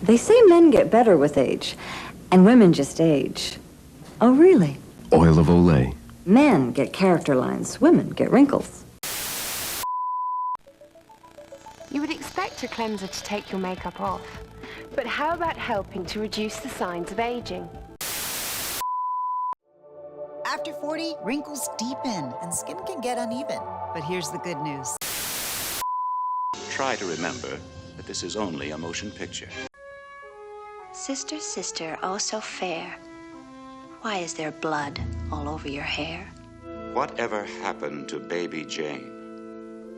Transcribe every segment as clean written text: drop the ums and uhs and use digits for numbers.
They say men get better with age, and women just age. Oh, really? Oil of Olay. Men get character lines, women get wrinkles. You would expect a cleanser to take your makeup off, but how about helping to reduce the signs of aging? After 40, wrinkles deepen and skin can get uneven. But here's the good news. Try to remember that this is only a motion picture. Sister, sister, oh so fair, why is there blood all over your hair? Whatever happened to Baby Jane?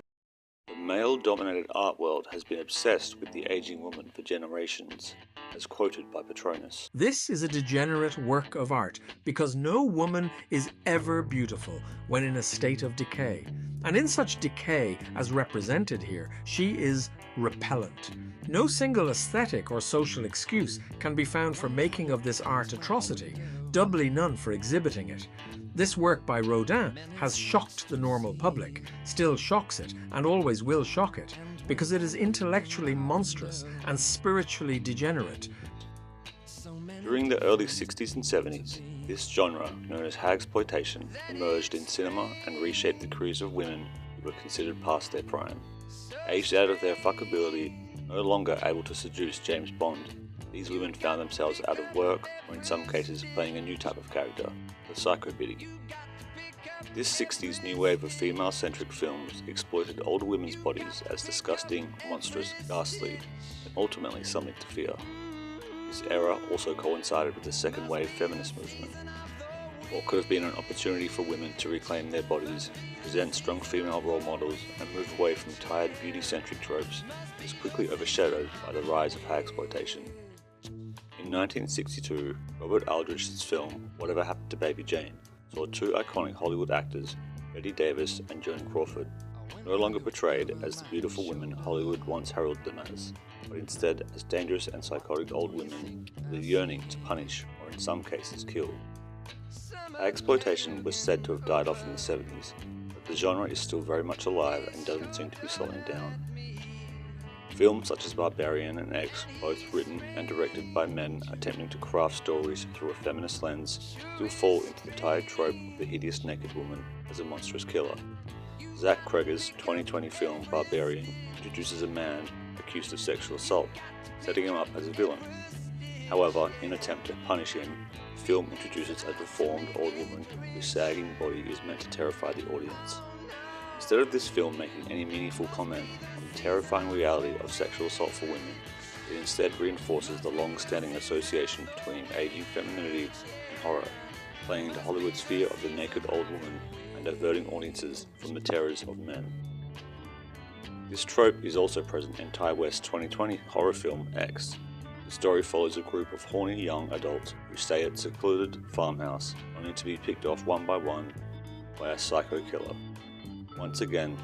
The male-dominated art world has been obsessed with the aging woman for generations, as quoted by Patronus. This is a degenerate work of art because no woman is ever beautiful when in a state of decay. And in such decay as represented here, she is repellent. No single aesthetic or social excuse can be found for making of this art atrocity, doubly none for exhibiting it. This work by Rodin has shocked the normal public, still shocks it, and always will shock it, because it is intellectually monstrous and spiritually degenerate. During the early 60s and 70s, this genre, known as Hagsploitation, emerged in cinema and reshaped the careers of women who were considered past their prime. Aged out of their fuckability, no longer able to seduce James Bond, these women found themselves out of work, or in some cases playing a new type of character, the psycho biddy. This 60s new wave of female-centric films exploited older women's bodies as disgusting, monstrous, ghastly, and ultimately something to fear. This era also coincided with the second wave feminist movement. What could have been an opportunity for women to reclaim their bodies, present strong female role models, and move away from tired beauty-centric tropes was quickly overshadowed by the rise of Hagsploitation. In 1962, Robert Aldrich's film Whatever Happened to Baby Jane saw two iconic Hollywood actors, Bette Davis and Joan Crawford, no longer portrayed as the beautiful women Hollywood once heralded them as, but instead as dangerous and psychotic old women with a yearning to punish, or in some cases kill. Hagsploitation was said to have died off in the 70s, but the genre is still very much alive and doesn't seem to be slowing down. Films such as Barbarian and X, both written and directed by men attempting to craft stories through a feminist lens, still fall into the tired trope of the hideous naked woman as a monstrous killer. Zach Cregger's 2020 film Barbarian introduces a man accused of sexual assault, setting him up as a villain. However, in an attempt to punish him, the film introduces a deformed old woman whose sagging body is meant to terrify the audience. Instead of this film making any meaningful comment on the terrifying reality of sexual assault for women, it instead reinforces the long-standing association between aging femininity and horror, playing into Hollywood's fear of the naked old woman and diverting audiences from the terrors of men. This trope is also present in Ty West's 2020 horror film X. The story follows a group of horny young adults who stay at a secluded farmhouse, only to be picked off one by one by a psycho killer. Once again,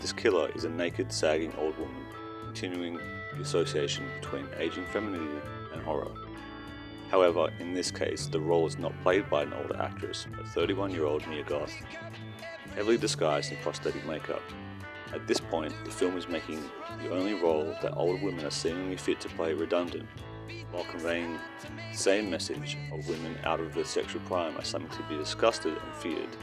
this killer is a naked, sagging old woman, continuing the association between aging femininity and horror. However, in this case, the role is not played by an older actress, but 31-year-old Mia Goth, heavily disguised in prosthetic makeup. At this point, the film is making the only role that older women are seemingly fit to play redundant, while conveying the same message of women out of their sexual prime as something to be disgusted and feared.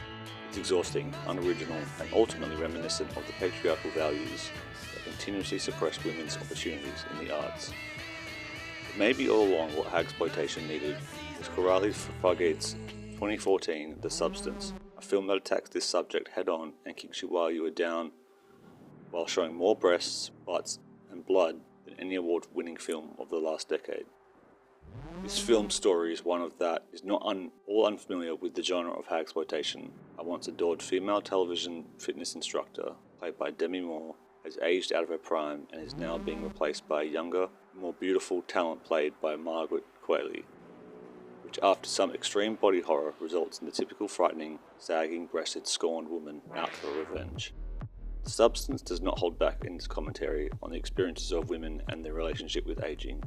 It's exhausting, unoriginal, and ultimately reminiscent of the patriarchal values that continuously suppress women's opportunities in the arts. But maybe all along what Hagsploitation needed was Coralie Fargeet's 2014 The Substance, a film that attacks this subject head-on and kicks you while you are down, while showing more breasts, butts, and blood than any award-winning film of the last decade. This film's story is one of that is not all unfamiliar with the genre of Hagsploitation. A once adored female television fitness instructor, played by Demi Moore, has aged out of her prime and is now being replaced by a younger, more beautiful talent played by Margaret Qualley, which after some extreme body horror results in the typical frightening, sagging, breasted, scorned woman out for revenge. The Substance does not hold back in its commentary on the experiences of women and their relationship with aging.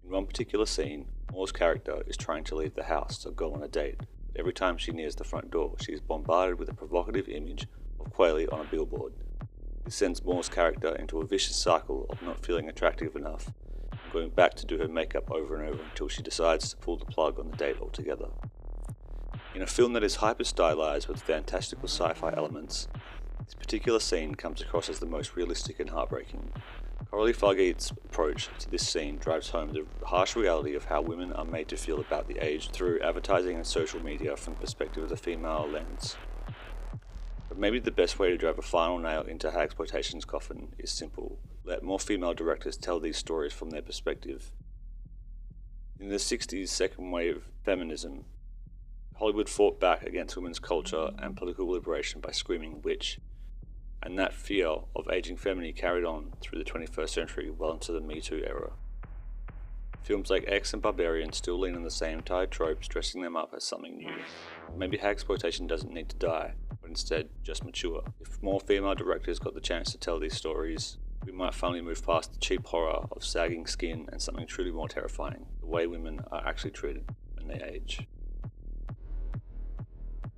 In one particular scene, Moore's character is trying to leave the house to go on a date, but every time she nears the front door, she is bombarded with a provocative image of Qualley on a billboard. This sends Moore's character into a vicious cycle of not feeling attractive enough, and going back to do her makeup over and over until she decides to pull the plug on the date altogether. In a film that is hyper-stylized with fantastical sci-fi elements, this particular scene comes across as the most realistic and heartbreaking. Coralie Fargeet's approach to this scene drives home the harsh reality of how women are made to feel about the age through advertising and social media from the perspective of the female lens. But maybe the best way to drive a final nail into Hagsploitation's coffin is simple: let more female directors tell these stories from their perspective. In the 60s second wave feminism, Hollywood fought back against women's culture and political liberation by screaming witch, and that fear of aging femininity carried on through the 21st century well into the Me Too era. Films like X and Barbarian still lean on the same tired tropes, dressing them up as something new. Maybe Hagsploitation doesn't need to die, but instead just mature. If more female directors got the chance to tell these stories, we might finally move past the cheap horror of sagging skin and something truly more terrifying: the way women are actually treated when they age.